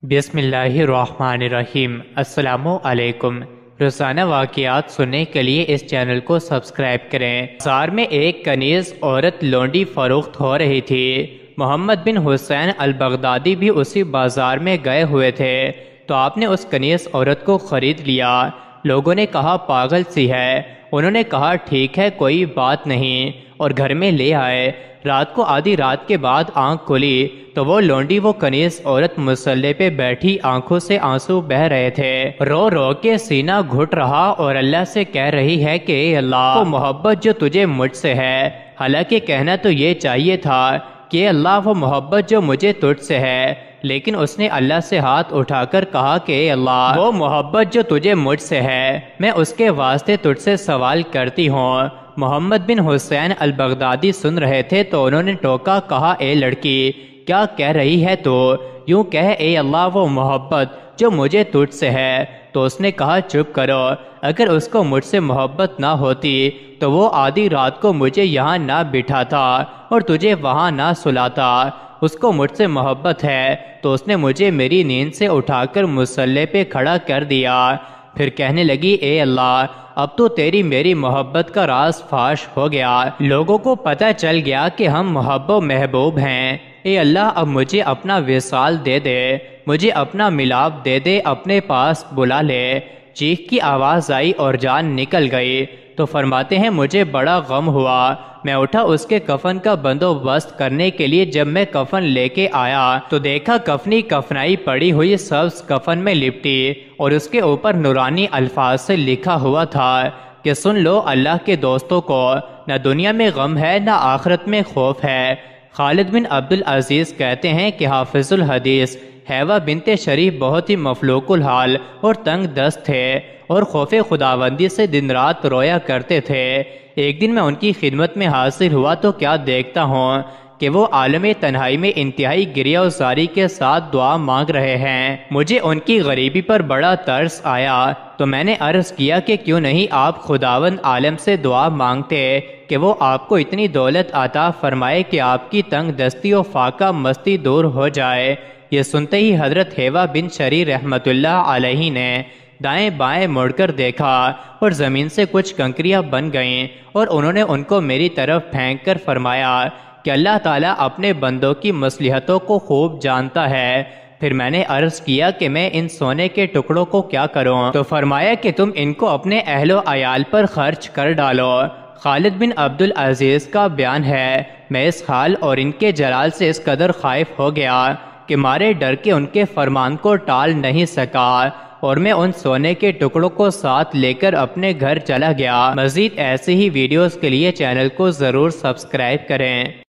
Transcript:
بسم اللہ الرحمن الرحیم۔ السلام علیکم۔ روزانہ واقعات سننے کے لیے اس چینل کو سبسکرائب کریں۔ بازار میں ایک کنیز عورت لونڈی فروخت ہو رہی تھی۔ محمد بن حسین البغدادی بھی اسی بازار میں گئے ہوئے تھے تو آپ نے اس کنیز عورت کو خرید لیا۔ لوگوں نے کہا پاگل سی ہے۔ انہوں نے کہا ٹھیک ہے کوئی بات نہیں، اور گھر میں لے آئے۔ رات کو آدھی رات کے بعد آنکھ کھلی تو وہ لونڈی وہ کنیز عورت مسلح پہ بیٹھی آنکھوں سے آنسو بہہ رہے تھے، رو رو کے سینہ گھٹ رہا اور اللہ سے کہہ رہی ہے کہ اے اللہ، وہ محبت جو تجھے مجھ سے ہے۔ حالانکہ کہنا تو یہ چاہیے تھا کہ اللہ وہ محبت جو مجھے تجھ سے ہے، لیکن اس نے اللہ سے ہاتھ اٹھا کر کہا کہ اے اللہ، وہ محبت جو تجھے مجھ سے ہے میں اس کے واسطے تجھ سے سوال کرتی ہوں۔ محمد بن حسین البغدادی سن رہے تھے تو انہوں نے ٹوکا، کہا اے لڑکی کیا کہہ رہی ہے تو؟ یوں کہہ اے اللہ وہ محبت جو مجھے تجھ سے ہے۔ تو اس نے کہا چپ کرو، اگر اس کو مجھ سے محبت نہ ہوتی تو وہ آدھی رات کو مجھے یہاں نہ بٹھاتا اور تجھے وہاں نہ سلاتا۔ اس کو مجھ سے محبت ہے تو اس نے مجھے میری نیند سے اٹھا کر مسلح پہ کھڑا کر دیا۔ پھر کہنے لگی اے اللہ، اب تو تیری میری محبت کا راز فاش ہو گیا، لوگوں کو پتہ چل گیا کہ ہم محب و محبوب ہیں۔ اے اللہ اب مجھے اپنا وصال دے دے، مجھے اپنا ملاپ دے دے، اپنے پاس بلا لے۔ چیخ کی آواز آئی اور جان نکل گئی تو فرماتے ہیں مجھے بڑا غم ہوا۔ میں اٹھا اس کے کفن کا بندوبست کرنے کے لیے۔ جب میں کفن لے کے آیا تو دیکھا کفنی کفنائی پڑی ہوئی سبز کفن میں لپٹی اور اس کے اوپر نورانی الفاظ سے لکھا ہوا تھا کہ سن لو اللہ کے دوستوں کو، نہ دنیا میں غم ہے نہ آخرت میں خوف ہے۔ خالد بن عبدالعزیز کہتے ہیں کہ حافظ الحدیث حیوہ بنت شریف بہت ہی مفلوق الحال اور تنگ دست تھے اور خوف خداوندی سے دن رات رویا کرتے تھے۔ ایک دن میں ان کی خدمت میں حاضر ہوا تو کیا دیکھتا ہوں کہ وہ عالم تنہائی میں انتہائی گریہ و زاری کے ساتھ دعا مانگ رہے ہیں۔ مجھے ان کی غریبی پر بڑا ترس آیا تو میں نے عرض کیا کہ کیوں نہیں آپ خداوند عالم سے دعا مانگتے کہ وہ آپ کو اتنی دولت عطا فرمائے کہ آپ کی تنگ دستی و فاقہ مستی دور ہو جائے۔ یہ سنتے ہی حضرت حیوہ بن شری رحمت اللہ علیہ نے دائیں بائیں مڑ کر دیکھا اور زمین سے کچھ کنکریاں بن گئیں اور انہوں نے ان کو میری طرف پھینک کر فرمایا کہ اللہ تعالیٰ اپنے بندوں کی مصلحتوں کو خوب جانتا ہے۔ پھر میں نے عرض کیا کہ میں ان سونے کے ٹکڑوں کو کیا کروں؟ تو فرمایا کہ تم ان کو اپنے اہل و عیال پر خرچ کر ڈالو۔ خالد بن عبدالعزیز کا بیان ہے میں اس حال اور ان کے جلال سے اس قدر خائف ہو گیا کہ مارے ڈر کے ان کے فرمان کو ٹال نہیں سکا اور میں ان سونے کے ٹکڑوں کو ساتھ لے کر اپنے گھر چلا گیا۔ مزید ایسے ہی ویڈیوز کے لیے چینل کو ضرور سبسکرائب کریں۔